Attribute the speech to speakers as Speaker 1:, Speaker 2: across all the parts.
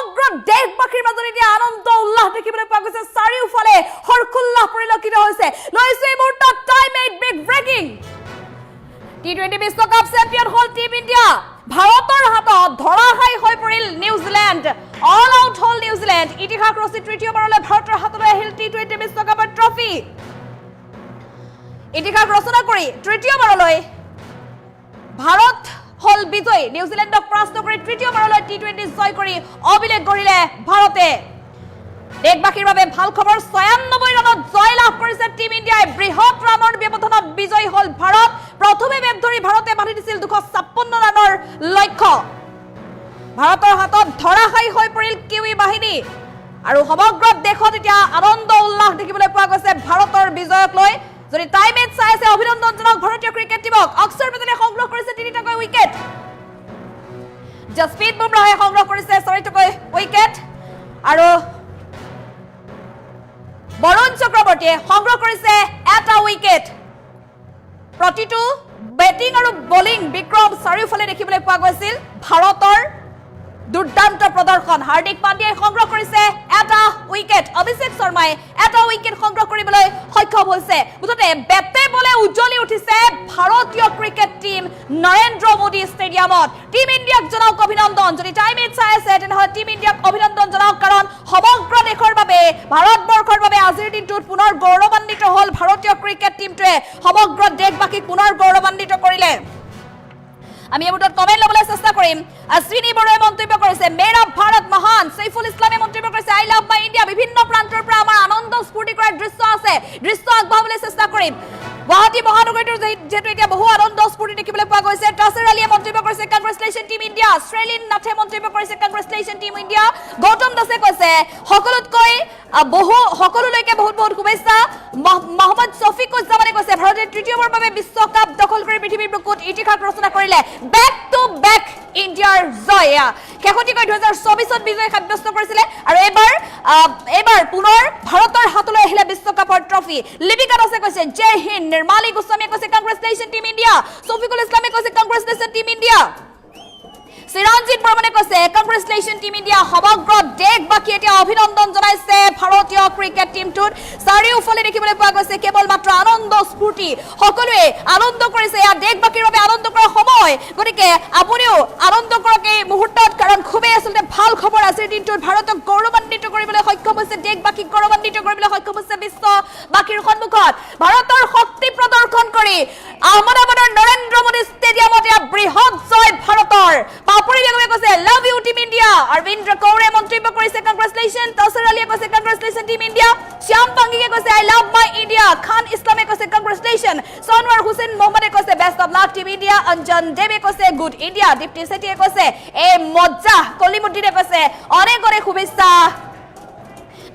Speaker 1: সমগ্ৰ দেশবাসীৰ মাজত এতিয়া আনন্দ উল্লাস দেখিবলৈ পোৱা গৈছে চাৰিওফালে হৰকুল্লাহ পৰিলক্ষিত হৈছে লৈছে এই মুহূৰ্তত টাইম 8 বিগ ব্ৰেকিং টি20 বিশ্বকাপ চেম্পিয়ন হল টিম ইণ্ডিয়া ভাৰতৰ হাতত ধৰাশায়ী হৈ পৰিল নিউজিলেণ্ড অল আউট হল নিউজিলেণ্ড ইতিহাস ৰচি তৃতীয়বাৰলৈ ভাৰতৰ হাতলৈ আহিল টি20 বিশ্বকাপৰ ট্ৰফি ইতিহাস ৰচনা কৰি তৃতীয়বাৰলৈ ভাৰত হল বিজয় নিউজিলেণ্ডক পৰাস্ত কৰি তৃতীয়বাৰলৈ টি20 জয় কৰি অভিলেখ গঢ়িলে ভাৰতে দেশবাসীৰ বাবে ভাল খবৰ ৯৬ ৰানত জয় লাভ কৰিছে টিম ইণ্ডিয়াই বৃহৎ ৰানৰ ব্যৱধানত বিজয়ী হল ভাৰত প্ৰথমে বেট ধৰি ভাৰতে বান্ধি দিছিল ২৫৬ ৰানৰ লক্ষ্য ভাৰতৰ হাতত ধৰাশায়ী হৈ পৰিল কিউই বাহিনী আৰু সমগ্ৰ দেশত এতিয়া আনন্দ উল্লাস দেখিবলৈ পোৱা গৈছে ভাৰতৰ বিজয়ক লৈ যদি টাইম এট চাই আছে অভিনন্দনজনক ভাৰতীয় ক্ৰিকেট টিমক অক্ষৰ পেটেলে সংগ্ৰহ কৰিছে ৩টাকৈ উইকেট জসপ্ৰীত বুমৰাহে সংগ্ৰহ কৰিছে ৬টাকৈ উইকেট আৰু বৰুণ চক্ৰৱৰ্তীয়ে সংগ্ৰহ কৰিছে এটা উইকেট প্ৰতিটো বেটিং আৰু বলিং বিক্ৰম চাৰিওফালে দেখিবলৈ পোৱা গৈছিল ভাৰতৰ দুৰ্দান্ত প্ৰদৰ্শন হাৰ্দিক পাণ্ডিয়াই সংগ্ৰহ কৰিছে এটা উইকেট অভিষেক শৰ্মাই এটা উইকেট সংগ্ৰহ কৰিবলৈ সক্ষম হৈছে মুঠতে বেটে বলে উজ্জ্বলি উঠিছে ভাৰতীয় ক্ৰিকেট টিম নৰেন্দ্ৰ মোদী ষ্টেডিয়ামত টিম ইণ্ডিয়াক জনাওক অভিনন্দন যদি টাইম এট চাই আছে তেনেহ'লে টিম ইণ্ডিয়াক অভিনন্দন জনাওক কাৰণ সমগ্ৰ দেশৰ বাবে ভাৰতবৰ্ষৰ বাবে আজিৰ দিনটোত পুনৰ গৌৰৱান্বিত হ'ল ভাৰতীয় ক্ৰিকেট টিমটোৱে সমগ্ৰ দেশবাসীক পুনৰ গৌৰৱান্বিত কৰিলে আমি এই মুহূৰ্তত কমেন্ট ল'বলৈ চেষ্টা কৰিম অশ্বিনী বড়োৱে মন্তব্য কৰিছে মেৰা ভাৰত মহান সৈফুল ইছলামে মন্তব্য কৰিছে আই লাভ মাই ইণ্ডিয়া বিভিন্ন প্ৰান্তৰ পৰা আমাৰ আনন্দ স্ফূৰ্তি কৰাৰ দৃশ্য আছে দৃশ্য আগবঢ়াবলৈ চেষ্টা কৰিম গুৱাহাটী মহানগৰীটোৰ যেহেতু এতিয়া বহু আনন্দ স্ফূৰ্তি দেখিবলৈ পোৱা গৈছে টাছাৰ আলীয়ে মন্তব্য কৰিছে কংগ্ৰেচুলেশ্যন টিম ইণ্ডিয়া শ্ৰেলিন নাথে মন্তব্য কৰিছে কংগ্ৰেচুলেশ্যন টিম ইণ্ডিয়া গৌতম দাসে কৈছে সকলোতকৈ সকলোলৈকে বহুত বহুত শুভেচ্ছা মহম্মদ শফিকুজ্জামানে কৈছে ভাৰতে তৃতীয়বাৰৰ বাবে বিশ্বকাপ দখল কৰি পৃথিৱীৰ বুকুত ইতিহাস ৰচনা কৰিলে বেক টু বেক ইণ্ডিয়াৰ জয় শেহতীয়াকৈ ২০২৪ত বিজয় সাব্যস্ত কৰিছিলে আৰু এইবাৰ পুনৰ ভাৰতৰ হাতলৈ আহিলে বিশ্বকাপৰ ট্ৰফি লিপিকা দাসে কৈছে জয় হিন্দ নিৰ্মালী গোস্বামীয়ে কৈছে কংগ্ৰেচুলেশ্যন টিম ইণ্ডিয়া শফিকুল ইছলামে কৈছে কংগ্ৰেচুলেশ্যন টিম ইণ্ডিয়া চিৰঞ্জিত বৰ্মনে কৈছে কংগ্ৰেচুলেশ্যন টিম ইণ্ডিয়া সমগ্ৰ দেশবাসী এতিয়া অভিনন্দন জনাইছে ভাৰতীয় ক্ৰিকেট টিমটোত চাৰিওফালে দেখিবলৈ পোৱা গৈছে কেৱল মাত্ৰ আনন্দ স্ফূৰ্তি সকলোৱে আনন্দ কৰিছে এয়া দেশবাসীৰ বাবে আনন্দ কৰাৰ সময় গতিকে আপুনিও আনন্দ কৰক এই মুহূৰ্তত কাৰণ খুবেই আচলতে ভাল খবৰ আজিৰ দিনটোত ভাৰতক গৌৰৱান্বিত কৰিবলৈ সক্ষম হৈছে দেশবাসীক গৌৰৱান্বিত কৰিবলৈ সক্ষম হৈছে বিশ্ববাসীৰ সন্মুখত ভাৰতৰ শক্তি প্ৰদৰ্শন কৰি আহমেদাবাদৰ নৰেন্দ্ৰ মোদী ষ্টেডিয়ামত এয়া বৃহৎ জয় ভাৰতৰ পাপৰি বেগমে কৈছে love you team India Arvind কৌৰে মন্তব্য কৰিছে কংগ্ৰেচুলেশ্যন টাছাৰ আলীয়ে কৈছে কংগ্ৰেচুলেশ্যন টিম ইণ্ডিয়া শ্যাম পাংগিয়ে কৈছে আই লাভ মাই ইণ্ডিয়া খান ইছলামে কৈছে কংগ্ৰেচুলেশ্যন সনৱাৰ হুছেইন মোহাম্মদে কৈছে best of luck team India Anjan দেৱে কৈছে গুড ইণ্ডিয়া দীপ্তি সেঠিয়ে কৈছে এই মজ্জা কলিমুদ্দিনে কৈছে অনেক অনেক শুভেচ্ছা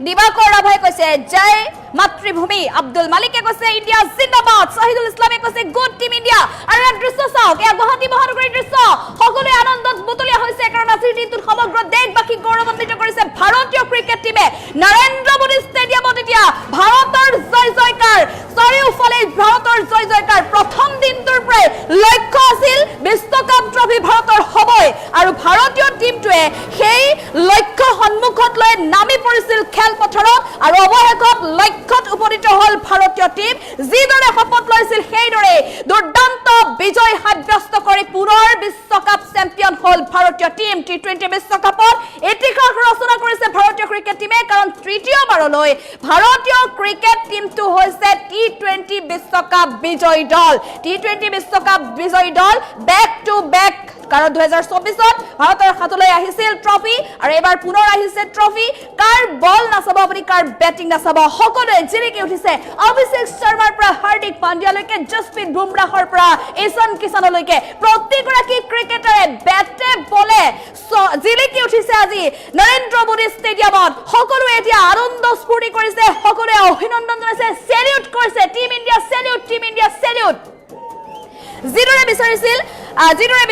Speaker 1: দিবাকৰ ৰাভাই কৈছে জয় মাতৃভূমি আব্দুল মালিকে কৈছে ইণ্ডিয়া জিন্দাবাদ শহীদুল ইছলামে কৈছে গুড টিম ইণ্ডিয়া আৰু এক দৃশ্য চাওক এয়া গুৱাহাটী মহানগৰীৰ দৃশ্য সকলোৱে আনন্দত বুটলীয়া হৈছে কাৰণ আজিৰ দিনটোত সমগ্ৰ দেশবাসীক গৌৰৱান্বিত কৰিছে ভাৰতীয় ক্ৰিকেট টিমে নৰেন্দ্ৰ মোদী ষ্টেডিয়ামত এতিয়া ভাৰতৰ জয় জয়কাৰ চাৰিওফালে ভাৰতৰ জয় জয়কাৰ প্ৰথম দিনটোৰ পৰাই লক্ষ্য আছিল বিশ্বকাপ ট্ৰফি ভাৰতৰ হ'বই আৰু ভাৰতীয় টিমটোৱে সেই লক্ষ্য সন্মুখত লৈ নামি পৰিছিল খেলপথাৰত আৰু অৱশেষত লক্ষ্যত উপনীত হ'ল ভাৰতীয় টিম যিদৰে শপত লৈছিল সেইদৰে দুৰ্দান্ত বিজয় সাব্যস্ত কৰি পুনৰ বিশ্বকাপ চেম্পিয়ন হ'ল ভাৰতীয় টিম টি20 বিশ্বকাপত ইতিহাস ৰচনা কৰিছে ভাৰতীয় ক্ৰিকেট টিমে কাৰণ তৃতীয়বাৰলৈ ভাৰতীয় ক্ৰিকেট টিমটো হৈছে টি20 বিশ্বকাপ বিজয়ী দল টি20 বিশ্বকাপ বিজয়ী দল বেক টু বেক কাৰণ ২০২৪ত ভাৰতৰ হাতলৈ আহিছিল ট্ৰফি আৰু এবাৰ পুনৰ আহিছে ট্ৰফি কাৰ বল নাচাব আপুনি কাৰ বেটিং নাচাব সকলোৱে জিলিকি উঠিছে অভিষেক শৰ্মাৰ পৰা হাৰ্দিক পাণ্ডিয়ালৈকে জসপ্ৰীত বুমৰাহৰ পৰা ঈশান কিষাণলৈকে প্ৰতিগৰাকী ক্ৰিকেটাৰে বেটে বলে জিলিকি উঠিছে আজি নৰেন্দ্ৰ মোদী ষ্টেডিয়ামত সকলোৱে এতিয়া আনন্দ স্ফূৰ্তি কৰিছে সকলোৱে অভিনন্দন জনাইছে সেলিউট কৰিছে টিম ইণ্ডিয়া সেলিউট যিদৰে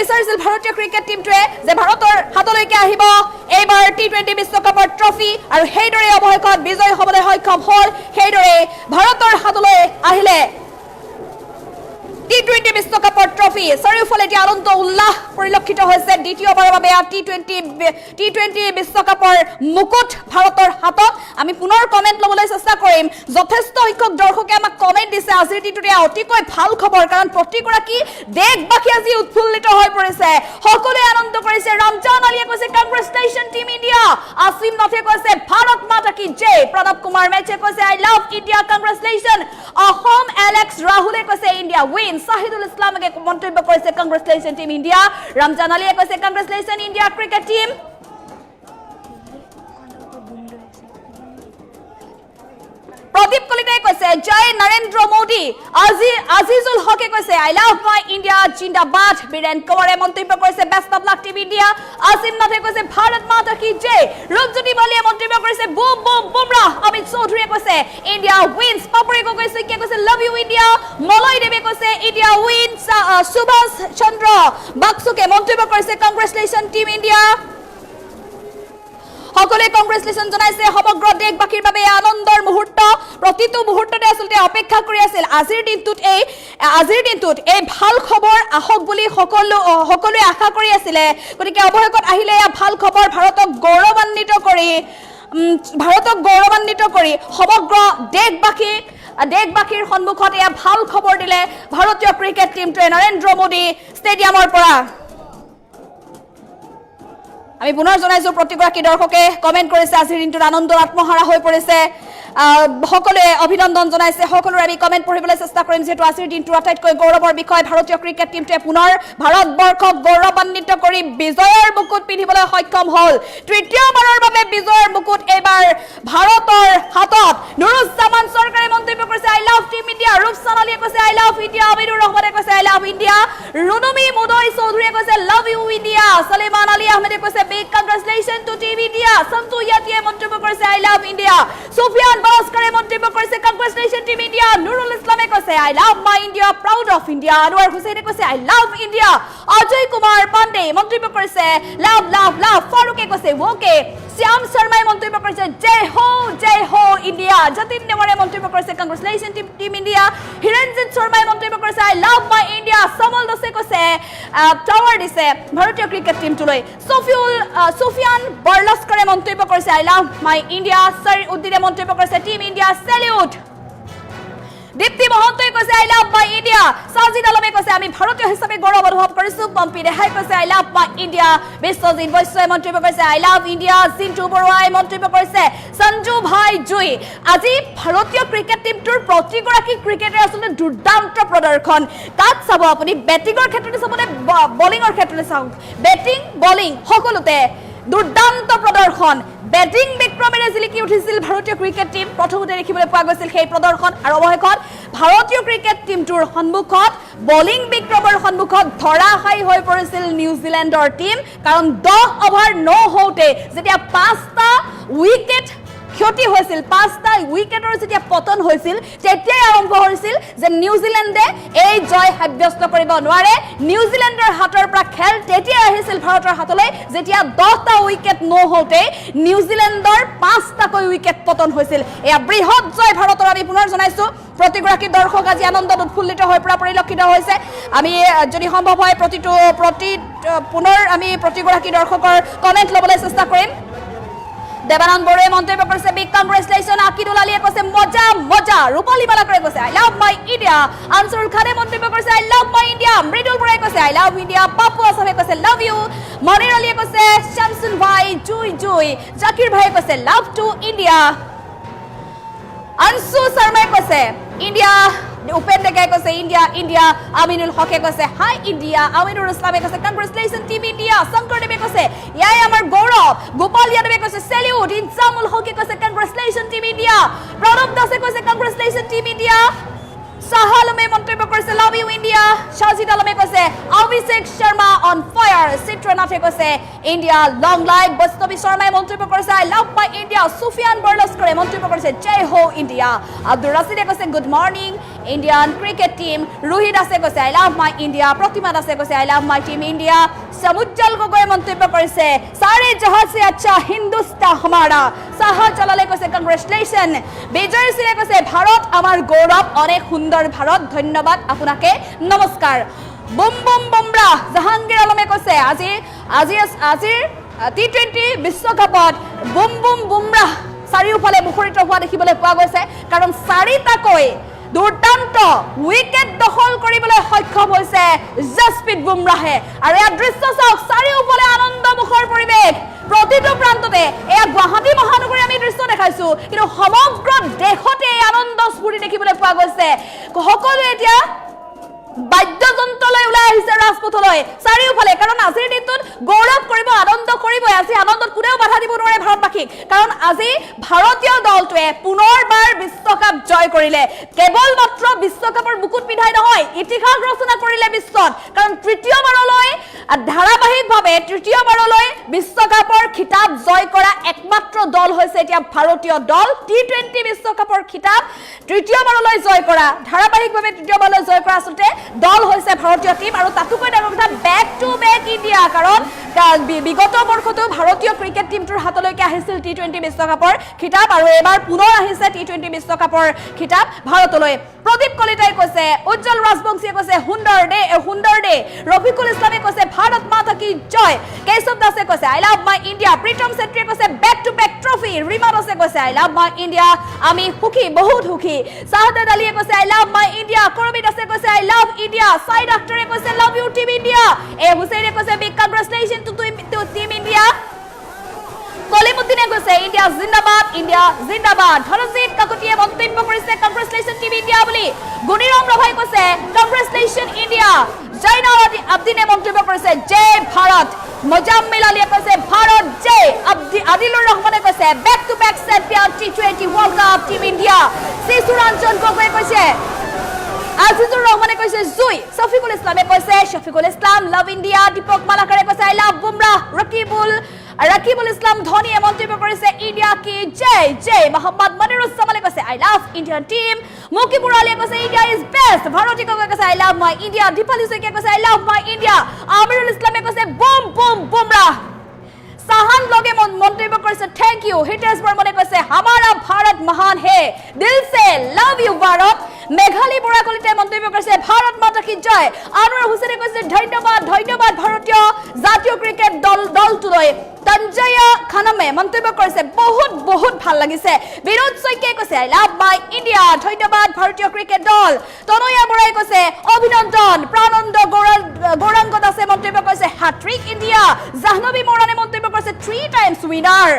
Speaker 1: বিচাৰিছিল ভাৰতীয় ক্ৰিকেট টিমটোৱে যে ভাৰতৰ হাতলৈকে আহিব এইবাৰ টি20 বিশ্বকাপৰ ট্ৰফি আৰু সেইদৰে অৱশেষত বিজয়ী হ'বলৈ সক্ষম হ'ল সেইদৰে ভাৰতৰ হাতলৈ আহিলে T20 বিশ্বকাপৰ ট্ৰফি চাৰিওফালে এতিয়া আনন্দ উল্লাস পৰিলক্ষিত হৈছে দ্বিতীয়বাৰৰ বাবে T20 বিশ্বকাপৰ মুকুট ভাৰতৰ হাতত আমি পুনৰ কমেন্ট লবলৈ চেষ্টা কৰিম যথেষ্ট সংখ্যক দৰ্শকে আমাক কমেন্ট দিছে আজিৰ দিনটোতে অতিকৈ ভাল খবৰ কাৰণ প্ৰতিগৰাকী দেশবাসী আজি উৎফুল্লিত হৈ পৰিছে সকলোৱে আনন্দ কৰিছে ৰমজান আলীয়ে কৈছে কংগ্ৰেচুলেশ্যন টিম ইণ্ডিয়া আসিম নাথে কৈছে ভাৰত মাতা কি জয় প্ৰণৱ কুমাৰ মেছে কৈছে I love India congratulation Assam Alex ৰাহুলে কৈছে India win Sahidul Islam ke মন্তব্য কৰিছে কংগ্ৰেচুলেশ্যন টিম ইণ্ডিয়া ৰমজান আলীয়ে কৈছে congratulation India cricket team Pradip কলিতাই কৈছে জয় নৰেন্দ্ৰ মোদী আজিজুল হকে কৈছে আই লাভ মাই ইণ্ডিয়া জিন্দাবাদ বীৰেন কোঁৱৰে মন্তব্য কৰিছে best of luck team India Asim নাথে কৈছে ভাৰত মাতা কি জয় ৰূপজ্যোতি বালিয়ে মন্তব্য কৰিছে বুম বুম বুমৰাহ অমিত চৌধুৰীয়ে কৈছে ইণ্ডিয়া উইনছ পাপৰি কৈছে কি কৈছে লাভ ইউ ইণ্ডিয়া মলয় দেৱে কৈছে ইণ্ডিয়া উইনছ সুভাষ চন্দ্ৰ বাক্সুকে মন্তব্য কৰিছে কংগ্ৰেচুলেশ্যন টিম ইণ্ডিয়া সকলোৱে কংগ্ৰেচুলেশ্যন জনাইছে সমগ্ৰ দেশবাসীৰ বাবে আনন্দৰ মুহূৰ্ত প্ৰতিটো মুহূৰ্ততে আসলতে অপেক্ষা কৰি আছিল আজিৰ দিনটোত এই ভাল খবৰ আহক বুলি সকলোৱে আশা কৰি আছিল গতিকে অৱশেষত আহিলে এই ভাল খবৰ ভাৰতক গৌৰৱান্বিত কৰি সমগ্ৰ দেশবাসীৰ সন্মুখত এই ভাল খবৰ দিলে ভাৰতীয় ক্ৰিকেট টিমটোৱে নৰেন্দ্ৰ মোদী ষ্টেডিয়ামৰ পৰা আমি পুনৰ জনাইছো প্ৰতিগৰাকী দৰ্শকে কমেন্ট কৰিছে আজিৰ দিনটোত আনন্দৰ আত্মহাৰা হৈ পৰিছে সকলোৱে অভিনন্দন জনাইছে সকলোৰে আমি কমেন্ট পঢ়িবলৈ চেষ্টা কৰিম যেহেতু আজিৰ দিনটোৰ আটাইতকৈ গৌৰৱৰ বিষয় ভাৰতীয় ক্ৰিকেট টিমটোৱে পুনৰ ভাৰতবৰ্ষক গৌৰৱান্বিত কৰি বিজয়ৰ মুকুট পিন্ধিবলৈ সক্ষম হ'ল তৃতীয়বাৰৰ বাবে বিজয়ৰ মুকুট এবাৰ ভাৰতৰ হাতত নুৰুজ্জামান চৰকাৰে মন্তব্য কৰিছে I love team India Rupchan আলীয়ে কৈছে আই লাভ ইণ্ডিয়া আমিনুৰ ৰহমানে কৈছে আই লাভ ইণ্ডিয়া ৰুনুমি মুদৈ চৌধুৰীয়ে কৈছে love you India Soliman Ali আহমেদে কৈছে big congratulation to team India Santu ইয়াতিয়ে মন্তব্য কৰিছে আই লাভ ইণ্ডিয়া সুফিয়ান বাস্কৰে মন্তব্য কৰিছে কংগ্ৰেচুলেশ্যন টিম ইণ্ডিয়া নুৰুল ইছলামে কৈছে I love my India proud of India Anwar হুছেইনে কৈছে I love India Ajay Kumar Pandey মন্তব্য কৰিছে লাভ লাভ লাভ ফাৰুকে কৈছে ওকে শ্যাম শৰ্মাই মন্তব্য কৰিছে জয় হো ইণ্ডিয়া যতীন দেৱাৰে মন্তব্য কৰিছে কংগ্ৰেচুলেশ্যন টিম ইণ্ডিয়া হিৰঞ্জিত শৰ্মাই মন্তব্য কৰিছে আই লাভ মাই ইণ্ডিয়া সমল দাসে কৈছে টাৱাৰ দিছে ভাৰতীয় ক্ৰিকেট টিমটোলৈ সুফিয়ান বৰলস্কৰে মন্তব্য কৰিছে আই লাভ মাই ইণ্ডিয়া সৰ উদ্দিনে মন্তব্য কৰিছে টিম ইণ্ডিয়া সেলিউট দীপ্তি মহন্তই কৈছে I love my India Sajid আলমে কৈছে আমি ভাৰতীয় হিচাপে গৌৰৱ অনুভৱ কৰিছো পম্পি ৰেহাই কৈছে I love my India Biswajit বৈশ্যই মন্তব্য কৰিছে আই লাভ ইণ্ডিয়া জিন্তু বৰুৱাই মন্তব্য কৰিছে সঞ্জু ভাই জুই আজি ভাৰতীয় ক্ৰিকেট টিমটোৰ প্ৰতিগৰাকী ক্ৰিকেটাৰ আচলতে দুৰ্দান্ত প্ৰদৰ্শন তাত চাব আপুনি বেটিঙৰ ক্ষেত্ৰতে চাবনে বলিঙৰ ক্ষেত্ৰতে চাওক বেটিং বলিং সকলোতে দুৰ্দান্ত প্ৰদৰ্শন বেটিং বিক্ৰমেৰে জিলিকি উঠিছিল ভাৰতীয় ক্ৰিকেট টিম প্ৰথমতে দেখিবলৈ পোৱা গৈছিল সেই প্ৰদৰ্শন আৰু অৱশেষত ভাৰতীয় ক্ৰিকেট টিমটোৰ সন্মুখত বলিং বিক্ৰমৰ সন্মুখত ধৰাশায়ী হৈ পৰিছিল নিউজিলেণ্ডৰ টিম কাৰণ 10 অভাৰ নহওঁতে যেতিয়া 5টা উইকেট ক্ষতি হৈছিল 5টা উইকেটৰ যেতিয়া পতন হৈছিল তেতিয়াই আৰম্ভ হৈছিল যে নিউজিলেণ্ডে এই জয় সাব্যস্ত কৰিব নোৱাৰে নিউজিলেণ্ডৰ হাতৰ পৰা খেল তেতিয়া আহিছিল ভাৰতৰ হাতলৈ যেতিয়া 10টা উইকেট নহওঁতে নিউজিলেণ্ডৰ 5টাকৈ উইকেট পতন হৈছিল এয়া বৃহৎ জয় ভাৰতৰ আমি পুনৰ জনাইছো প্ৰতিগৰাকী দৰ্শক আজি আনন্দত উৎফুল্লিত হৈ পৰিলক্ষিত হৈছে আমি যদি সম্ভৱ হয় পুনৰ আমি প্ৰতিগৰাকী দৰ্শকৰ কমেন্ট ল'বলৈ চেষ্টা কৰিম দেৱানন্দ বৰুৱাই মন্তব্য কৰিছে বিগ কংগ্ৰেচুলেশ্যন আকিদুল আলীয়ে কৈছে মজা ৰূপালী বালাকৰে কৈছে আই লাভ মাই ইণ্ডিয়া আনছুৰুল খানে মন্তব্য কৰিছে আই লাভ মাই ইণ্ডিয়া মৃদুল বৰুৱাই কৈছে আই লাভ ইণ্ডিয়া পাপু আছামে কৈছে লাভ ইউ মনিৰ আলীয়ে কৈছে শামসুল ভাই জুই জাকিৰ ভাই কৈছে লাভ টু ইণ্ডিয়া আনসু শৰ্মাই কৈছে ইণ্ডিয়া উপেন ডেকাই কৈছে ইণ্ডিয়া আমিনুল হকে কৈছে হাই ইণ্ডিয়া আমিনুল ইছলামে কৈছে কংগ্ৰেচুলেশ্যন টিম ইণ্ডিয়া শংকৰদেৱে কৈছে ইয়াই আমাৰ গৌৰৱ গোপাল যাদৱে কৈছে সেলিউট ইনজামুল হকে কৈছে কংগ্ৰেচুলেশ্যন টিম ইণ্ডিয়া প্ৰণৱ দাসে কৈছে কংগ্ৰেচুলেশ্যন টিম ইণ্ডিয়া সাহালমে মন্তব্য কৰিছে লাভ ইউ ইণ্ডিয়া সাজিদ আলমে কৈছে অভিষেক শৰ্মা অন ফায়াৰ চিত্ৰনাথে কৈছে ইণ্ডিয়া লং লাইফ বৈষ্ণৱী শৰ্মাই মন্তব্য কৰিছে আই লাভ মাই ইণ্ডিয়া সুফিয়ান বৰলস্কৰে মন্তব্য কৰিছে জয় হো ইণ্ডিয়া আব্দুল ৰাছিদে কৈছে good morning Indian cricket team Rohit আছে কৈছে I love my India Pratima আছে কৈছে I love my team India Samujjal Gogoi মন্তব্য কৰিছে সাৰে জহাঁ সে আচ্ছা হিন্দুস্তান হামাৰা সাহা জালালে কৈছে কংগ্ৰেচুলেশ্যন বিজয় সিংহে কৈছে ভাৰত আমাৰ গৌৰৱ অনেক সুন্দৰ ভাৰত ধন্যবাদ আপোনাকে নমস্কাৰ বুম বুম বুমৰা জাহাংগীৰ আলমে কৈছে আজিৰ T20 বিশ্বকাপত বুম বুম বুমৰা চাৰিওফালে মুখৰিত হোৱা দেখিবলৈ পোৱা গৈছে কাৰণ চাৰিটাকৈ দুৰ্দান্ত উইকেট দখল কৰিবলৈ সক্ষম হৈছে জসপ্ৰীত বুমৰাহে আৰু এই দৃশ্য চাওক চাৰিওফালে আনন্দমুখৰ পৰিৱেশ প্ৰতিটো প্ৰান্ততে এয়া গুৱাহাটী মহানগৰী আমি দৃশ্য দেখাইছো কিন্তু সমগ্ৰ দেশতে এই আনন্দ স্ফূৰ্তি দেখিবলৈ পোৱা গৈছে সকলোৱে এতিয়া বাদ্যযন্ত্ৰলৈ ওলাই আহিছে ৰাজপথলৈ চাৰিওফালে কাৰণ আজিৰ দিনটোত গৌৰৱ কৰিব আনন্দ কৰিব আজি আনন্দত কোনেও বাধা দিব নোৱাৰে ভাৰতবাসীক কাৰণ আজি ভাৰতীয় দলটোৱে পুনৰবাৰ বিশ্বকাপ জয় কৰিলে কেৱল মাত্ৰ বিশ্বকাপৰ মুকুট পিন্ধাই নহয় ইতিহাস ৰচনা কৰিলে বিশ্বত কাৰণ তৃতীয়বাৰলৈ ধাৰাবাহিকভাৱে তৃতীয়বাৰলৈ বিশ্বকাপৰ খিতাপ জয় কৰা একমাত্ৰ দল হৈছে এতিয়া ভাৰতীয় দল T20 বিশ্বকাপৰ খিতাপ তৃতীয়বাৰলৈ জয় কৰা ধাৰাবাহিকভাৱে তৃতীয়বাৰলৈ জয় কৰা আচলতে দল হৈছে ভাৰতীয় টিম আৰু তাতোকৈ ডাঙৰ কথা বেক টু বেক ইণ্ডিয়া কাৰণ বিগত বৰ্ষতো ভাৰতীয় ক্ৰিকেট টিমটোৰ হাতলৈকে আহিছিল T20 বিশ্বকাপৰ খিতাপ আৰু এবাৰ পুনৰ আহিছে T20 বিশ্বকাপৰ খিতাপ ভাৰতলৈ প্ৰদীপ কলিতাই কৈছে উজ্জ্বল ৰাজবংশীয়ে কৈছে সুন্দৰ ডে ৰফিকুল ইছলামে কৈছে ভাৰত মাতা কি জয় কেশৱ দাসে কৈছে I love my India Pritam চেত্ৰীয়ে কৈছে back to back trophy Rima দাসে কৈছে আই লাভ মাই ইণ্ডিয়া আমি সুখী বহুত সুখী সাহদাদ আলীয়ে কৈছে আই লাভ মাই ইণ্ডিয়া কৰবী দাসে কৈছে আই লাভ ইণ্ডিয়া সাইদ আখতাৰে কৈছে love you team India A হুছেইনে কৈছে big congratulation to team India কলিমুদ্দিনে কৈছে ইণ্ডিয়া জিন্দাবাদ ধনজিৎ কাকতিয়ে মন্তব্য কৰিছে কংগ্ৰেচুলেশ্যন টিম ইণ্ডিয়া বুলি গুণীৰাম ৰভাই কৈছে কংগ্ৰেচুলেশ্যন ইণ্ডিয়া জয়নাল আব্দিনে মন্তব্য কৰিছে জয় ভাৰত মোজাম্মিল আলীয়ে কৈছে ভাৰত জয় আদিলুৰ ৰহমানে কৈছে back to back champion T20 world cup team India Shishuranjan গগৈয়ে কৈছে আজিজুৰ ৰহমানে কৈছে জুই শফিকুল ইছলামে কৈছে শফিকুল ইছলাম লাভ ইণ্ডিয়া দীপক মালাকাৰে কৈছে আই লাভ বুমৰাহ ৰাকিবুল ইছলাম ধোনীয়ে মন্তব্য কৰিছে ইণ্ডিয়া কি জয় মোহাম্মদ মনিৰুজ্জামানে কৈছে আই লাভ ইণ্ডিয়ান টিম মুকিবুৰ আলীয়ে কৈছে ইণ্ডিয়া ইজ বেষ্ট ভাৰতী গগৈয়ে কৈছে I love my India Dipali শইকীয়াই কৈছে I love my India Amirul ইছলামে কৈছে বুম বুম বুমৰাহ সাহান লগে মন্তব্য কৰিছে থ্যাংক ইউ হিতেশ বৰ্মনে কৈছে হামাৰা ভাৰত মহান হে দিল সে লাভ ইউ ভাৰত মেঘালী বৰা কলিতাই মন্তব্য কৰিছে ভাৰত মাতা কি জয় আনোৱাৰ হুছেইনে কৈছে ধন্যবাদ ভাৰতীয় জাতীয় ক্ৰিকেট দলটোলৈ তঞ্জয়া খানমে মন্তব্য কৰিছে বহুত ভাল লাগিছে বিনোদ শইকীয়াই কৈছে আই লাভ মাই ইণ্ডিয়া ধন্যবাদ ভাৰতীয় ক্ৰিকেট দল তনয়া বৰাই কৈছে অভিনন্দন প্ৰানন্দ গৌৰাংগ দাসে মন্তব্য কৰিছে হ্যাট্ৰিক ইণ্ডিয়া জাহ্নবী মৰাণে মন্তব্য কৰিছে 3 টাইমছ উইনাৰ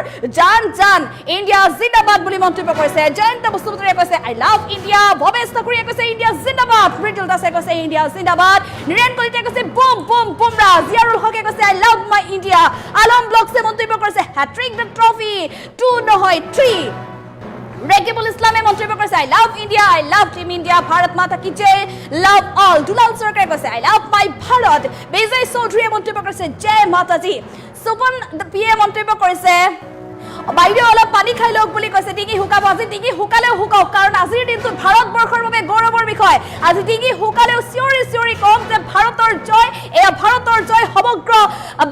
Speaker 1: জান ইণ্ডিয়া জিন্দাবাদ বুলি মন্তব্য কৰিছে জয়ন্ত বসুমতাৰীয়ে কৈছে আই লাভ ইণ্ডিয়া ভৱেশ ঠাকুৰীয়ে কৈছে ইণ্ডিয়া জিন্দাবাদ মৃদুল দাসে কৈছে ইণ্ডিয়া জিন্দাবাদ নিৰেন কলিতাই কৈছে বুম বুমৰাহ জিয়াৰুল হকে কৈছে I love my India Alam ব্লগছে মন্তব্য কৰিছে হ্যাট্ৰিক দ্য ট্ৰফি 2 নহয় 3 ৰেকিবুল ইছলামে মন্তব্য কৰিছে আই love India I love team India Bharat মাতা কি জয় লাভ অল দুলাল চৰকাৰে কৈছে আই লাভ মাই ভাৰত বিজয় চৌধুৰীয়ে মন্তব্য কৰিছে জয় মাতাজী সুপন পিয়ে মন্তব্য কৰিছে বাইদেউ অলপ পানী খাই লওক বুলি কৈছে ডিঙি হুকাব আজি ডিঙি হুকালেও হুকাওক কাৰণ আজিৰ দিনটো ভাৰতবৰ্ষৰ বাবে গৌৰৱৰ বিষয় আজি ডিঙি হুকালেও চিঞৰি কওক যে ভাৰতৰ জয় সমগ্ৰ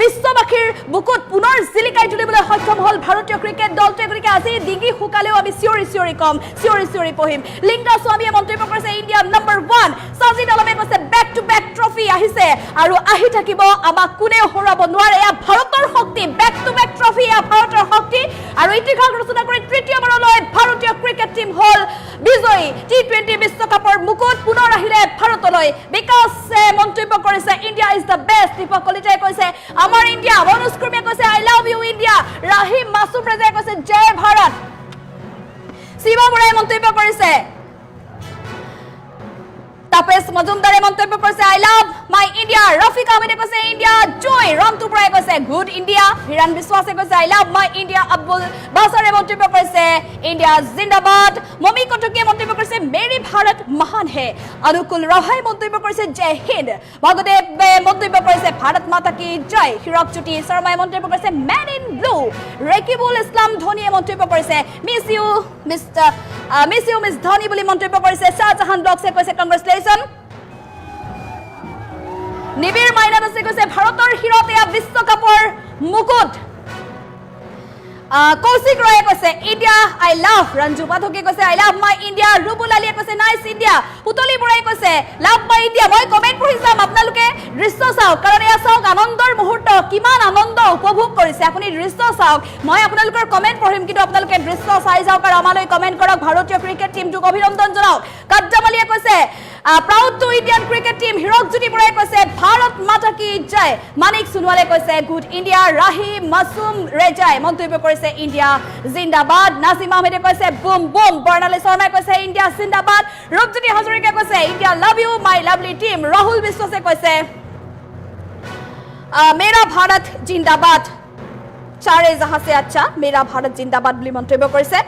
Speaker 1: বিশ্ববাসীৰ বুকুত পুনৰ জিলিকাই তুলিবলৈ সক্ষম হ'ল ভাৰতীয় ক্ৰিকেট দলটোৱে গতিকে আজি ডিঙি হুকালেও আমি চিঞৰি কম চিঞৰি পঢ়িম লিংগা স্বামীয়ে মন্তব্য কৰিছে ইণ্ডিয়া নম্বৰ 1 সাজিদ আলমে কৈছে বেক টু বেক ট্ৰফি আহিছে আৰু আহি থাকিব আমাক কোনেও হৰাব নোৱাৰে এয়া ভাৰতৰ শক্তি বেক টু বেক ট্ৰফি এয়া ভাৰতৰ শক্তি আৰু ইতিহাস ৰচনা কৰি তৃতীয়বাৰলৈ ভাৰতীয় ক্ৰিকেট টিম হল বিজয়ী T20 বিশ্বকাপৰ মুকুট পুনৰ আহিলে ভাৰতলৈ বিকাশে মন্তব্য কৰিছে India is the best Dipak কলিতাই কৈছে আমাৰ ইণ্ডিয়া মনোজ কুৰ্মীয়ে কৈছে I love you India Rahim Masum ৰেজাই কৈছে জয় ভাৰত শিৱা বৰাই মন্তব্য কৰিছে তাপেশ মজুমদাৰে মন্তব্য কৰিছে আই লাভ মাই ইণ্ডিয়া ৰফিক আহমেদে কৈছে ইণ্ডিয়া জয় ৰন্তু বৰাই কৈছে গুড ইণ্ডিয়া হিৰাণ বিশ্বাসে কৈছে I love my India Abdul বাছাৰে মন্তব্য কৰিছে ইণ্ডিয়া জিন্দাবাদ মমি কটকীয়ে মন্তব্য কৰিছে মেৰী ভাৰত মহান হে অনুকুল ৰভাই মন্তব্য কৰিছে জয় হিন্দ ভগদেৱে মন্তব্য কৰিছে ভাৰত মাতা কি জয় হিৰক জ্যোতি শৰ্মাই মন্তব্য কৰিছে man in blue Rekibul Islam ধোনীয়ে মন্তব্য কৰিছে miss you mister miss you miss Dhoni বুলি মন্তব্য কৰিছে শাহজাহান ব্লকছে কৈছে কংগ্ৰেচুলেশ্যন নিবিৰ মাইনাছে কৈছে ভাৰতৰ শিৰত এয়া বিশ্বকাপৰ মুকুট কৌশিক ৰয়ে কৈছে ইণ্ডিয়া আই লাভ ৰঞ্জু পাঠকে কৈছে I love my India Rubul আলীয়ে কৈছে নাইস ইণ্ডিয়া পুতলি বৰাই কৈছে লাভ মাই ইণ্ডিয়া মই কমেন্ট পঢ়ি যাম আপোনালোকে দৃশ্য চাওক কাৰণ এয়া চাওক আনন্দৰ মুহূৰ্ত কিমান আনন্দ উপভোগ কৰিছে আপুনি দৃশ্য চাওক মই আপোনালোকৰ কমেন্ট পঢ়িম কিন্তু আপোনালোকে দৃশ্য চাই যাওক আৰু আমালৈ কমেন্ট কৰক ভাৰতীয় ক্ৰিকেট টিমটোক অভিনন্দন জনাওক কাদ্দাম আলীয়ে কৈছে proud to Indian cricket team Hirok Jyoti Borai কৈছে ভাৰত মাতা কি জয় মানিক সোনোৱালে কৈছে গুড ইণ্ডিয়া ৰাহি মাসুম ৰেজাই মন্তব্য কৰিছে ইণ্ডিয়া জিন্দাবাদ নাজিম আহমেদে কৈছে বুম বুম বৰ্ণালী শৰ্মাই কৈছে ইণ্ডিয়া জিন্দাবাদ ৰূপজ্যোতি হাজৰিকাই কৈছে India love you my lovely team Rahul বিশ্বাসে কৈছে মেৰা ভাৰত জিন্দাবাদ চাৰে জাহাঁ সে আচ্ছা মেৰা ভাৰত জিন্দাবাদ বুলি মন্তব্য কৰিছে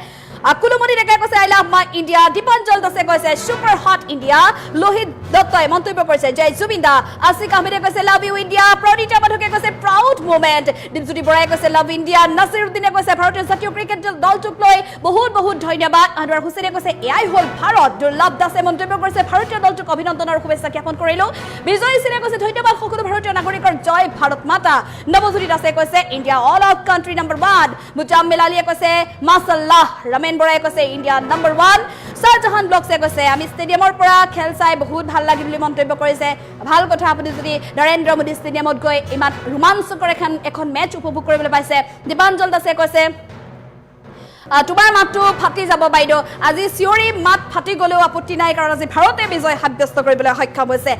Speaker 1: কুলুমণি ডেকাই কৈছে I love my India Dipanjal দাসে কৈছে ছুপাৰ হট ইণ্ডিয়া লোহিত দত্তই মন্তব্য কৰিছে জয় জুবিন্দা আছিক আহমেদে কৈছে লাভ ইউ ইণ্ডিয়া প্ৰণীতা মাধকে কৈছে প্ৰাউড মোমেণ্ট দীপজ্যোতি বৰাই কৈছে লাভ ইণ্ডিয়া নাছিৰুদ্দিনে কৈছে ভাৰতীয় জাতীয় ক্ৰিকেট দলটোক লৈ বহুত বহুত ধন্যবাদ আনোৱাৰ হুছেইনে কৈছে এয়াই হ'ল ভাৰত দুৰ্লভ দাসে মন্তব্য কৰিছে ভাৰতীয় দলটোক অভিনন্দনৰ শুভেচ্ছা জ্ঞাপন কৰিলো বিজয় সিনে কৈছে ধন্যবাদ সকলো ভাৰতীয় নাগৰিকৰ জয় ভাৰত মাতা নৱজ্যোতি দাসে কৈছে India all out country number 1 Muzammil আলীয়ে কৈছে মাশাআল্লাহ ৰমেন বৰাই কৈছে ইণ্ডিয়া নম্বৰ 1 শাহজাহান ব্লকছে কৈছে আমি ষ্টেডিয়ামৰ পৰা খেল চাই বহুত ভাল লাগিল বুলি মন্তব্য কৰিছে ভাল কথা আপুনি যদি নৰেন্দ্ৰ মোদী ষ্টেডিয়ামত গৈ ইমান ৰোমাঞ্চকৰ এখন মেচ উপভোগ কৰিবলৈ পাইছে দীপাঞ্জল দাসে কৈছে তোমাৰ মাতটো ফাটি যাব বাইদেউ আজি চিঞৰি মাত ফাটি গলেও আপত্তি নাই কাৰণ আজি ভাৰতে বিজয় সাব্যস্ত কৰিবলৈ সক্ষম হৈছে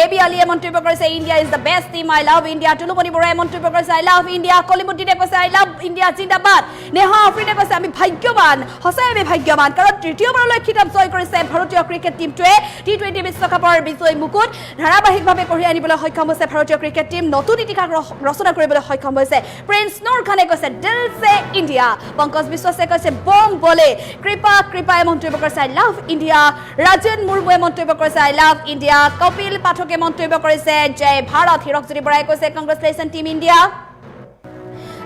Speaker 1: এবি আলীয়ে মন্তব্য কৰিছে India is the best team I love India Tulumoni বৰাই মন্তব্য কৰিছে আই লাভ ইণ্ডিয়া কলিমুদ্দিনে কৈছে আই লাভ ইণ্ডিয়া জিন্দাবাদ নেহা আফ্ৰিনে কৈছে আমি ভাগ্যৱান সঁচাই আমি ভাগ্যৱান কাৰণ তৃতীয়বাৰলৈ খিতাপ জয় কৰিছে ভাৰতীয় ক্ৰিকেট টিমটোৱে টি20 বিশ্বকাপৰ বিজয় মুকুট ধাৰাবাহিকভাৱে কঢ়িয়াই আনিবলৈ সক্ষম হৈছে ভাৰতীয় ক্ৰিকেট টিম নতুন ইতিহাস ৰচনা কৰিবলৈ সক্ষম হৈছে প্ৰিন্স নুৰ খানে কৈছে দিল সে ইণ্ডিয়া পংকজ বিশ্বাসে কৈছে বম বলে কৃপাই মন্তব্য কৰিছে আই লাভ ইণ্ডিয়া ৰাজেন মুৰ্মুৱে মন্তব্য কৰিছে আই লাভ ইণ্ডিয়া কপিল পাঠকে মন্তব্য কৰিছে জয় ভাৰত হিৰক জ্যোতি বৰাই কৈছে কংগ্ৰেচুলেশ্যন টিম ইণ্ডিয়া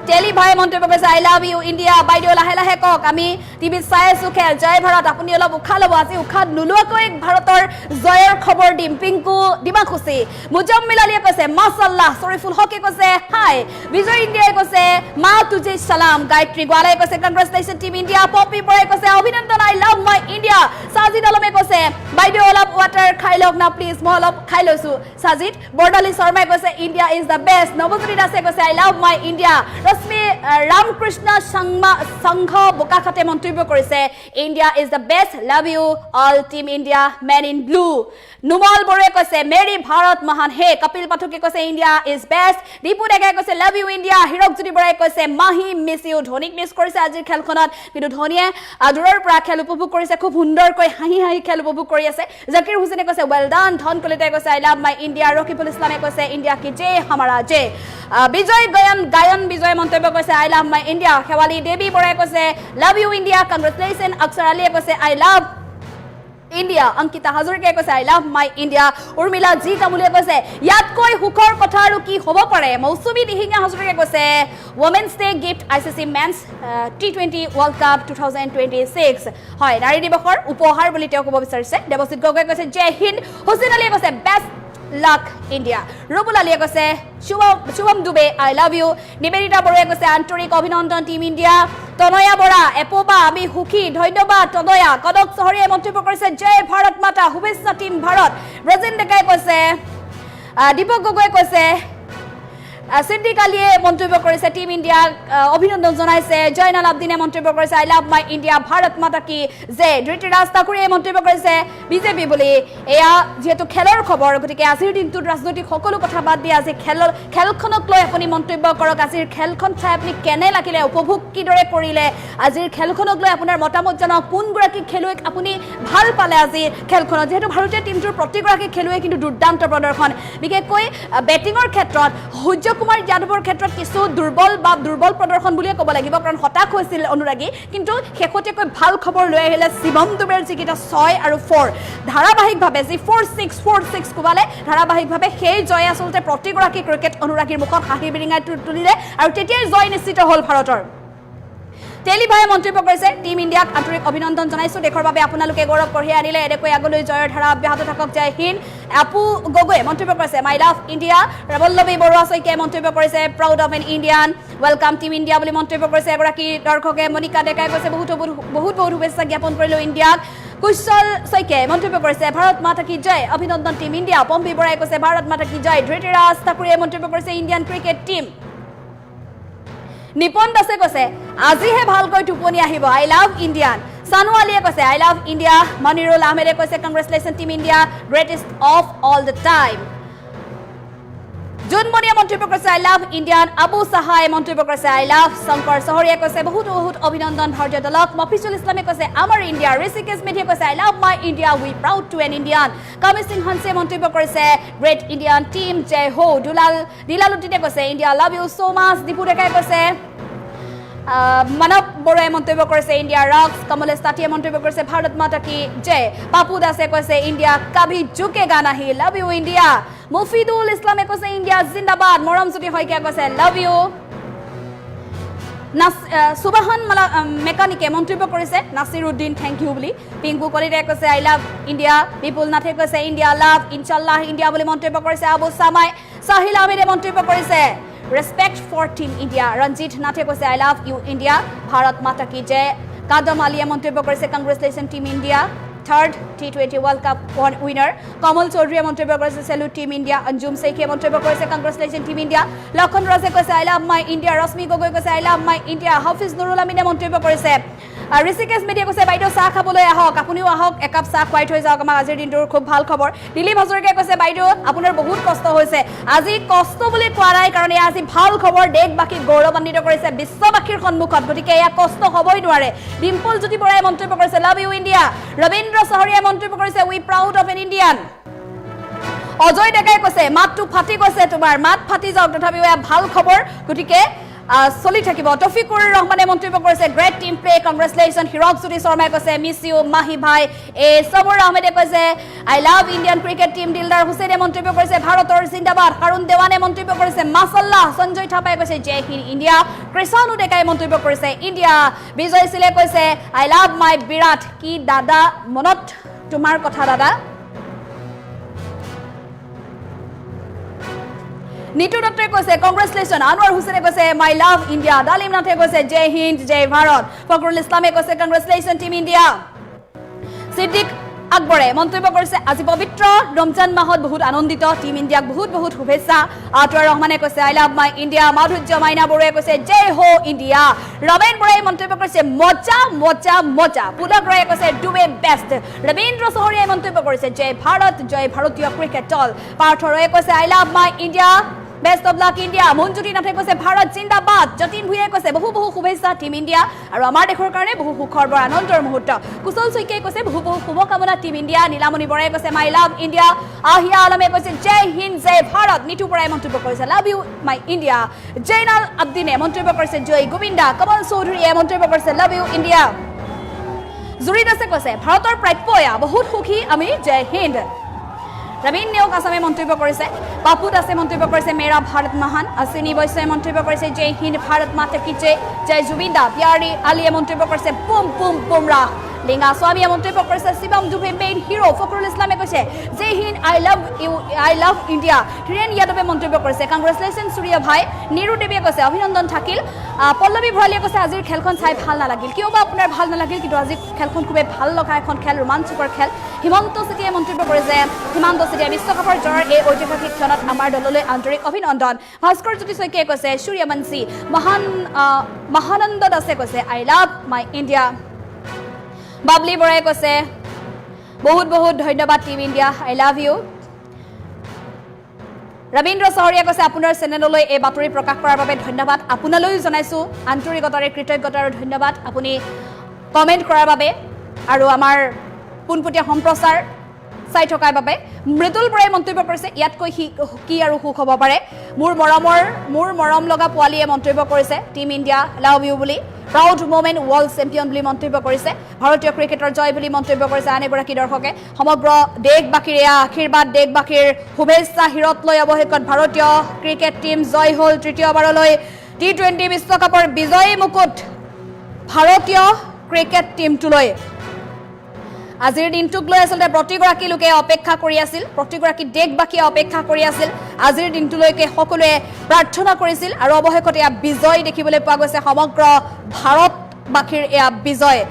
Speaker 1: টেলি ভাই মন্তব্য কৰিছে আই লাভ ইউ ইণ্ডিয়া বাইদেউ লাহে লাহে কওক আমি টিভিত চাই আছো খেল জয় ভাৰত আপুনি অলপ উশাহ ল'ব আজি উশাহ নোলোৱাকৈ ভাৰতৰ জয়ৰ খবৰ দিম পিংকু ডিমাখুচি মুজাম্মিল আলীয়ে কৈছে মাশাআল্লাহ শৰীফুল হকে কৈছে হাই বিজয় ইণ্ডিয়াই কৈছে মা তুজে সালাম গায়ত্ৰী গোৱালাই কৈছে কংগ্ৰেচুলেশ্যন টিম ইণ্ডিয়া পপি বৰাই কৈছে অভিনন্দন আই লাভ মাই ইণ্ডিয়া সাজিদ আলমে কৈছে বাইদেউ অলপ ৱাটাৰ খাই লওক না প্লিজ মই অলপ খাই লৈছো সাজিদ বৰ্ণালী শৰ্মাই কৈছে India is the best Nabajyoti দাসে কৈছে আই লাভ মাই ইণ্ডিয়া ৰশ্মি ৰামকৃষ্ণ সংঘ বোকাখাতে মন্তব্য কৰিছে India is the best love you all team India men in blue Numal বৰুৱে কৈছে মেৰী ভাৰত মহান হে কপিল পাঠকে কৈছে ইণ্ডিয়া ইজ বেষ্ট দীপু ডেকাই কৈছে লাভ ইউ ইণ্ডিয়া হিৰক জ্যোতি বৰাই কৈছে মাহি মিছ ইউ ধোনীক মিছ কৰিছে আজিৰ খেলখনত কিন্তু ধোনীয়ে দূৰৰ পৰা খেল উপভোগ কৰিছে খুব সুন্দৰকৈ হাঁহি হাঁহি খেল উপভোগ কৰি আছে জাকিৰ হুছেইনে কৈছে ৱেল ডান ধন কলিতাই কৈছে I love my India Rakibul ইছলামে কৈছে ইণ্ডিয়া কি জে হামাৰা জে বিজয় গায়ন বিজয় মন্তব্য কৰিছে আই লাভ মাই ইণ্ডিয়া শেৱালী দেৱী বৰাই কৈছে love you India congratulation Akshar আলীয়ে কৈছে আই লাভ ইণ্ডিয়া অংকিতা হাজৰিকাই কৈছে I love my India Urmila ji কামুলিয়ে কৈছে ইয়াতকৈ সুখৰ কথা আৰু কি হ'ব পাৰে মৌচুমী দিহিঙীয়া হাজৰিকাই কৈছে women's day gift ICC men's টি20 ৱৰ্ল্ড কাপ 2026 হয় নাৰী দিৱসৰ উপহাৰ বুলি তেওঁ ক'ব বিচাৰিছে দেৱজিৎ গগৈয়ে কৈছে জয় হিন্দ হুছেইন আলীয়ে কৈছে বেষ্ট লাক ইণ্ডিয়া ৰুবুল আলীয়ে কৈছে Shubham Dubey I love you Nibedita বৰুৱাই কৈছে আন্তৰিক অভিনন্দন টিম ইণ্ডিয়া তনয়া বৰা এপোবা আমি সুখী ধন্যবাদ তনয়া কনক চহৰীয়াই মন্তব্য কৰিছে জয় ভাৰত মাতা শুভেচ্ছা টিম ভাৰত ব্ৰজেন ডেকাই কৈছে দীপক গগৈয়ে কৈছে সিদ্দিক আলীয়ে মন্তব্য কৰিছে টিম ইণ্ডিয়াক অভিনন্দন জনাইছে জয়নাল আব্দিনে মন্তব্য কৰিছে আই লাভ মাই ইণ্ডিয়া ভাৰত মাতা কি জে ধৃতিৰাজ ঠাকুৰে মন্তব্য কৰিছে বিজেপি বুলি এয়া যেহেতু খেলৰ খবৰ গতিকে আজিৰ দিনটোত ৰাজনৈতিক সকলো কথা বাদ দি আজি খেলখনক লৈ আপুনি মন্তব্য কৰক আজিৰ খেলখন চাই আপুনি কেনে লাগিলে উপভোগ কিদৰে কৰিলে আজিৰ খেলখনক লৈ আপোনাৰ মতামত জনাওক কোনগৰাকী খেলুৱৈক আপুনি ভাল পালে আজিৰ খেলখনত যেহেতু ভাৰতীয় টিমটোৰ প্ৰতিগৰাকী খেলুৱৈ কিন্তু দুৰ্দান্ত প্ৰদৰ্শন বিশেষকৈ বেটিঙৰ ক্ষেত্ৰত সূৰ্য কুমাৰ যাদৱৰ ক্ষেত্ৰত কিছু দুৰ্বল প্ৰদৰ্শন বুলিয়ে ক'ব লাগিব কাৰণ হতাশ হৈছিল অনুৰাগী কিন্তু শেহতীয়াকৈ ভাল খবৰ লৈ আহিলে শিৱম দুবেৰ যিকেইটা 6 আৰু 4 ধাৰাবাহিকভাৱে যি 4-6 কোবালে ধাৰাবাহিকভাৱে সেই জয় আচলতে প্ৰতিগৰাকী ক্ৰিকেট অনুৰাগীৰ মুখত হাঁহি বিৰিঙাই তুলিলে আৰু তেতিয়াই জয় নিশ্চিত হ'ল ভাৰতৰ টেলিভায়ে মন্তব্য কৰিছে টিম ইণ্ডিয়াক আন্তৰিক অভিনন্দন জনাইছো দেশৰ বাবে আপোনালোকে গৌৰৱ কঢ়িয়াই আনিলে এনেকৈ আগলৈ জয়ৰ ধাৰা অব্যাহত থাকক জয় হিন্দ আপু গগৈ মন্তব্য কৰিছে মাই লাভ ইণ্ডিয়া ৰবল্লবী বৰুৱা শইকীয়াই মন্তব্য কৰিছে proud of an Indian welcome team India বুলি মন্তব্য কৰিছে এগৰাকী দৰ্শকে মনিকা ডেকাই কৈছে বহুত শুভেচ্ছা জ্ঞাপন কৰিলো ইণ্ডিয়াক কুশল শইকীয়াই মন্তব্য কৰিছে ভাৰত মাতা কি জয় অভিনন্দন টিম ইণ্ডিয়া পম্পী বৰাই কৈছে ভাৰত মাতা কি জয় ধৃতিৰাজ ঠাকুৰে মন্তব্য কৰিছে ইণ্ডিয়ান ক্ৰিকেট টিম নিপন দাসে কৈছে আজিহে ভালকৈ টোপনি আহিব আই লাভ ইণ্ডিয়ান সানু আলিয়ে কৈছে আই লাভ ইণ্ডিয়া মনিৰুল আহমেদে কৈছে congratulation team India greatest of all the time জুনমণিয়ে মন্তব্য কৰিছে আই লাভ ইণ্ডিয়ান আবু সাহাই মন্তব্য কৰিছে আই লাভ শংকৰ চহৰীয়ে কৈছে বহুত অভিনন্দন ভাৰতীয় দলক মফিজুল ইছলামে কৈছে আমাৰ ইণ্ডিয়া ঋষিকেশ মেধিয়ে কৈছে I love my India we proud to an Indian Kami Singh হনছে মন্তব্য কৰিছে গ্ৰেট ইণ্ডিয়ান টিম জয় হো দিলালুদ্দিনে কৈছে ইণ্ডিয়া লাভ ইউ সো মাচ দীপু ডেকাই কৈছে মানৱ বৰুৱাই মন্তব্য কৰিছে ইণ্ডিয়া ৰক্স কমলেশ তাঁতীয়ে মন্তব্য কৰিছে ভাৰত মাতা কি জয় পাপু দাসে কৈছে ইণ্ডিয়া কাভি ঝুকেগা নাহি লাভ ইউ ইণ্ডিয়া মুফিদুল ইছলামে কৈছে ইণ্ডিয়া জিন্দাবাদ মৰমজ্যোতি শইকীয়া কৈছে লাভ ইউ সুবাহন মেকানিকে মন্তব্য কৰিছে নাছিৰুদ্দিন থেংক ইউ বুলি পিংকু কলিতাই কৈছে আই লাভ ইণ্ডিয়া বিপুল নাথে কৈছে ইণ্ডিয়া লাভ ইনশাল্লাহ ইণ্ডিয়া বুলি মন্তব্য কৰিছে আবু সামাই সাহিল আহমেদে মন্তব্য কৰিছে ৰেসপেক্ট ফৰ টিম ইণ্ডিয়া ৰঞ্জিত নাথে কৈছে I love you India Bharat মাতা কি জয় কাদম আলিয়ে মন্তব্য কৰিছে congratulation team India third T20 world cup winner Kamal চৌধুৰীয়ে মন্তব্য কৰিছে চেলুট টিম ইণ্ডিয়া অঞ্জুম শইকীয়ে মন্তব্য কৰিছে কংগ্ৰেচুলেশ্যন টিম ইণ্ডিয়া লক্ষণ ৰাজে কৈছে I love my India Rashmi Gogoi কৈছে I love my India Hafiz Nurul আমিনে মন্তব্য কৰিছে ঋষিকেশ মেধিয়ে কৈছে বাইদেউ চাহ খাবলৈ আহক আপুনিও আহক একাপ চাহ খুৱাই থৈ যাওক আমাৰ আজিৰ দিনটোৰ খুব ভাল খবৰ দিলীপ হাজৰিকাই কৈছে বাইদেউ আপোনাৰ বহুত কষ্ট হৈছে আজি কষ্ট বুলি কোৱা নাই কাৰণ এয়া আজি ভাল খবৰ দেশবাসীক গৌৰৱান্বিত কৰিছে বিশ্ববাসীৰ সন্মুখত গতিকে এয়া কষ্ট হ'বই নোৱাৰে ডিম্পল জ্যোতি বৰাই মন্তব্য কৰিছে লাভ ইউ ইণ্ডিয়া ৰবীন্দ্ৰ চহৰীয়াই মন্তব্য কৰিছে we proud of an Indian Ajay ডেকাই কৈছে মাতটো ফাটি গৈছে তোমাৰ মাত ফাটি যাওক তথাপিও এয়া ভাল খবৰ গতিকে চলি থাকিব তফিকুৰ ৰহমানে মন্তব্য কৰিছে great team play congratulation Hirak Jyoti শৰ্মাই কৈছে মিছ ইউ মাহি ভাই সবুৰ আহমেদে কৈছে I love Indian cricket team Dildar হুছেইনে মন্তব্য কৰিছে ভাৰতৰ জিন্দাবাদ কাৰুণ দেৱানে মন্তব্য কৰিছে মাছাল্লাহ সঞ্জয় থাপাই কৈছে জয় হিন্দ ইণ্ডিয়া কৃষাণু ডেকাই মন্তব্য কৰিছে ইণ্ডিয়া বিজয় সিলে কৈছে আই লাভ মাই বিৰাট কি দাদা মনত তোমাৰ কথা দাদা নিতু দত্তই কৈছে কংগ্ৰেচুলেশ্যন আনোৱাৰ হুছেইনে কৈছে মাই লাভ ইণ্ডিয়া ডালিম নাথে কৈছে জয় হিন্দ জয় ভাৰত ফখৰুল ইছলামে কৈছে কংগ্ৰেচুলেশ্যন টিম ইণ্ডিয়া সিদ্দিক আকবৰে মন্তব্য কৰিছে আজি পবিত্ৰ ৰমজান মাহত বহুত আনন্দিত টিম ইণ্ডিয়াক বহুত শুভেচ্ছা আতৱাৰ ৰহমানে কৈছে আই লাভ মাই ইণ্ডিয়া মাধুৰ্য মাইনা বৰুৱাই কৈছে জয় হো ইণ্ডিয়া ৰমেন বৰাই মন্তব্য কৰিছে মজা মজা মজা পুলক ৰয়ে কৈছে ডু এ বেষ্ট ৰবীন্দ্ৰ চহৰীয়াই মন্তব্য কৰিছে জয় ভাৰত জয় ভাৰতীয় ক্ৰিকেট দল পাৰ্থ ৰয়ে কৈছে I love my India best of luck India Manjuti নাথে কৈছে ভাৰত জিন্দাবাদ যতীন ভূঞাই কৈছে বহু শুভেচ্ছা টিম ইণ্ডিয়া আৰু আমাৰ দেশৰ কাৰণে বহু সুখৰ বৰ আনন্দৰ মুহূৰ্ত কুশল শইকীয়াই কৈছে বহু শুভকামনা টিম ইণ্ডিয়া নীলামণি বৰাই কৈছে মাই লাভ ইণ্ডিয়া আহিয়া আলমে কৈছে জয় হিন্দ জয় ভাৰত নিতু বৰাই মন্তব্য কৰিছে love you my India Zainal আব্দিনে মন্তব্য কৰিছে জয় গোবিন্দা কমল চৌধুৰীয়ে মন্তব্য কৰিছে লাভ ইউ ইণ্ডিয়া জুৰি দাসে কৈছে ভাৰতৰ প্ৰাপ্য এয়া বহুত সুখী আমি জয় হিন্দ ৰবীন নেওগ আছামে মন্তব্য কৰিছে পাপু দাসে মন্তব্য কৰিছে মেৰা ভাৰত মহান অশ্বিনী বৈশ্যই মন্তব্য কৰিছে জয় হিন্দ ভাৰত মাতা কি জয় জয় জুবিন্দা প্যাৰী আলিয়ে মন্তব্য কৰিছে বুম বুম বুমৰাহ লিঙ্গা স্বামীয়ে মন্তব্য কৰিছে শিৱম দুবে মেইন হিৰো ফখৰুল ইছলামে কৈছে জয় Hind I love India Hiren যাদৱে মন্তব্য কৰিছে কংগ্ৰেচুলেশ্যন সূৰ্য ভাই নিৰু দেৱীয়ে কৈছে অভিনন্দন থাকিল পল্লৱী ভৰালীয়ে কৈছে আজিৰ খেলখন চাই ভাল নালাগিল কিয় বা আপোনাৰ ভাল নালাগিল কিন্তু আজি খেলখন খুবেই ভাল লগা এখন খেল ৰোমাঞ্চকৰ খেল হিমন্ত চেতিয়াই মন্তব্য কৰিছে হিমন্ত চেতিয়াই বিশ্বকাপৰ জয়ৰ এই ঐতিহাসিক ক্ষণত আমাৰ দললৈ আন্তৰিক অভিনন্দন ভাস্কৰ জ্যোতি শইকীয়াই কৈছে সূৰ্যবংশী মহানন্দ দাসে কৈছে I love my India Babli বৰাই কৈছে বহুত ধন্যবাদ team India I love you Rabindra চহৰীয়া কৈছে আপোনাৰ চেনেললৈ এই বাতৰি প্ৰকাশ কৰাৰ বাবে ধন্যবাদ আপোনালৈও জনাইছো আন্তৰিকতাৰে কৃতজ্ঞতা আৰু ধন্যবাদ আপুনি কমেণ্ট কৰাৰ বাবে আৰু আমাৰ পোনপটীয়া সম্প্ৰচাৰ চাই থকাৰ বাবে মৃদুল বৰাই মন্তব্য কৰিছে ইয়াতকৈ কি আৰু সুখ হ'ব পাৰে মোৰ মৰম লগা পোৱালীয়ে মন্তব্য কৰিছে টিম ইণ্ডিয়া লাভ ইউ বুলি প্ৰাউড মোমেণ্ট ৱৰ্ল্ড চেম্পিয়ন বুলি মন্তব্য কৰিছে ভাৰতীয় ক্ৰিকেটৰ জয় বুলি মন্তব্য কৰিছে আন এগৰাকী দৰ্শকে সমগ্ৰ দেশবাসীৰ আশীৰ্বাদ দেশবাসীৰ শুভেচ্ছা হিৰত লৈ অৱশেষত ভাৰতীয় ক্ৰিকেট টিম জয় হ'ল তৃতীয়বাৰলৈ T20 বিশ্বকাপৰ বিজয়ী মুকুট ভাৰতীয় ক্ৰিকেট টিমটোলৈ আজিৰ দিনটোক লৈ আচলতে প্ৰতিগৰাকী লোকে অপেক্ষা কৰি আছিল প্ৰতিগৰাকী দেশবাসীয়ে অপেক্ষা কৰি আছিল আজিৰ দিনটোলৈকে সকলোৱে প্ৰাৰ্থনা কৰিছিল আৰু অৱশেষত এয়া বিজয় দেখিবলৈ পোৱা গৈছে সমগ্ৰ ভাৰতবাসীৰ এয়া বিজয়